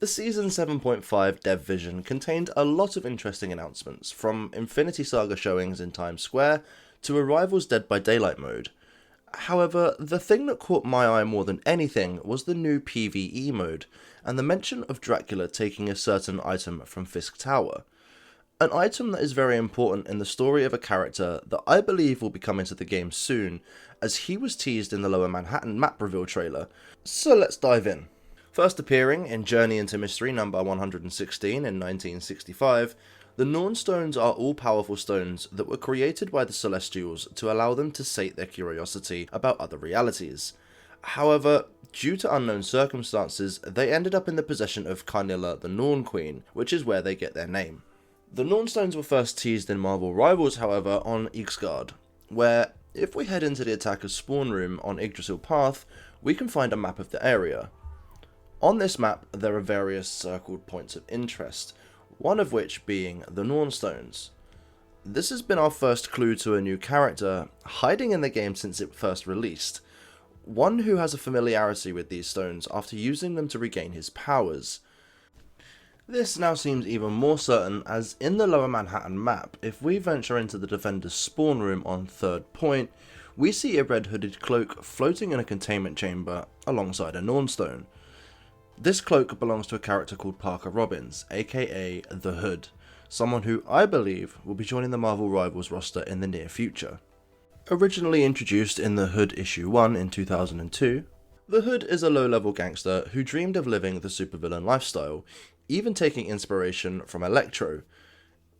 The Season 7.5 dev vision contained a lot of interesting announcements, from Infinity Saga showings in Times Square to Arrival's Dead by Daylight mode. However, the thing that caught my eye more than anything was the new PvE mode, and the mention of Dracula taking a certain item from Fisk Tower. An item that is very important in the story of a character that I believe will be coming to the game soon, as he was teased in the Lower Manhattan map reveal trailer. So let's dive in. First appearing in Journey into Mystery number 116 in 1965, the Norn Stones are all-powerful stones that were created by the Celestials to allow them to sate their curiosity about other realities. However, due to unknown circumstances, they ended up in the possession of Carnilla the Norn Queen, which is where they get their name. The Norn Stones were first teased in Marvel Rivals, however, on Ixgard, where, if we head into the Attacker's spawn room on Yggdrasil Path, we can find a map of the area. On this map, there are various circled points of interest, one of which being the Norn Stones. This has been our first clue to a new character, hiding in the game since it first released, one who has a familiarity with these stones after using them to regain his powers. This now seems even more certain, as in the Lower Manhattan map, if we venture into the Defender's spawn room on 3rd Point, we see a red hooded cloak floating in a containment chamber alongside a Norn Stone. This cloak belongs to a character called Parker Robbins, aka The Hood, someone who I believe will be joining the Marvel Rivals roster in the near future. Originally introduced in The Hood issue 1 in 2002, The Hood is a low-level gangster who dreamed of living the supervillain lifestyle, even taking inspiration from Electro.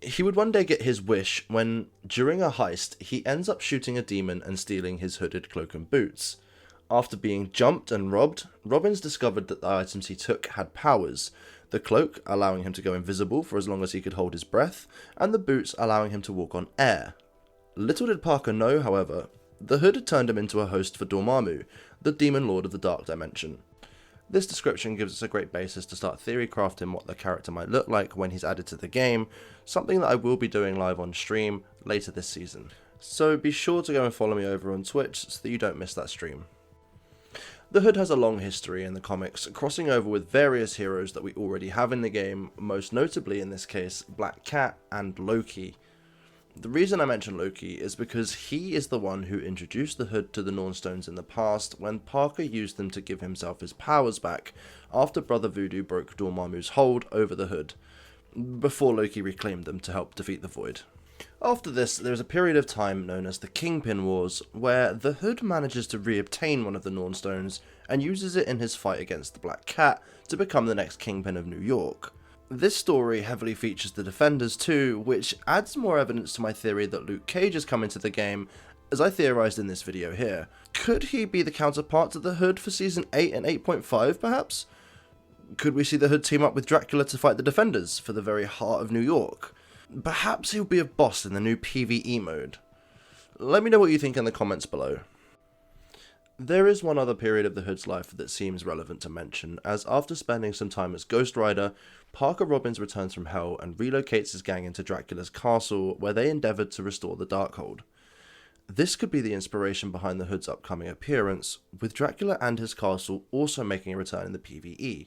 He would one day get his wish when, during a heist, he ends up shooting a demon and stealing his hooded cloak and boots. After being jumped and robbed, Robbins discovered that the items he took had powers, the cloak allowing him to go invisible for as long as he could hold his breath, and the boots allowing him to walk on air. Little did Parker know, however, the Hood had turned him into a host for Dormammu, the demon lord of the Dark Dimension. This description gives us a great basis to start theory crafting what the character might look like when he's added to the game, something that I will be doing live on stream later this season. So be sure to go and follow me over on Twitch so that you don't miss that stream. The Hood has a long history in the comics, crossing over with various heroes that we already have in the game, most notably in this case Black Cat and Loki. The reason I mention Loki is because he is the one who introduced the Hood to the Norn Stones in the past when Parker used them to give himself his powers back after Brother Voodoo broke Dormammu's hold over the Hood, before Loki reclaimed them to help defeat the Void. After this, there is a period of time known as the Kingpin Wars, where the Hood manages to re-obtain one of the Norn Stones and uses it in his fight against the Black Cat to become the next Kingpin of New York. This story heavily features the Defenders too, which adds more evidence to my theory that Luke Cage has come into the game, as I theorised in this video here. Could he be the counterpart to the Hood for Season 8 and 8.5 perhaps? Could we see the Hood team up with Dracula to fight the Defenders for the very heart of New York? Perhaps he'll be a boss in the new PvE mode. Let me know what you think in the comments below. There is one other period of the Hood's life that seems relevant to mention, as after spending some time as Ghost Rider, Parker Robbins returns from Hell and relocates his gang into Dracula's castle, where they endeavoured to restore the Darkhold. This could be the inspiration behind the Hood's upcoming appearance, with Dracula and his castle also making a return in the PvE.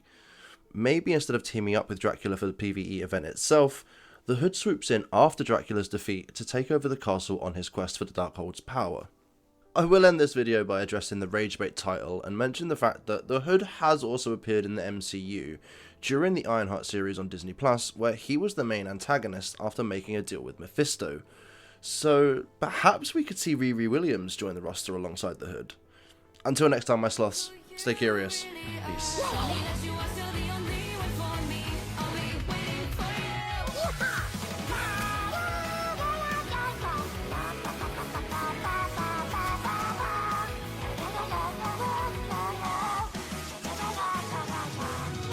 Maybe instead of teaming up with Dracula for the PvE event itself, the Hood swoops in after Dracula's defeat to take over the castle on his quest for the Darkhold's power. I will end this video by addressing the Ragebait title and mention the fact that the Hood has also appeared in the MCU during the Ironheart series on Disney+, where he was the main antagonist after making a deal with Mephisto. So perhaps we could see Riri Williams join the roster alongside the Hood. Until next time, my sloths, stay curious. Peace.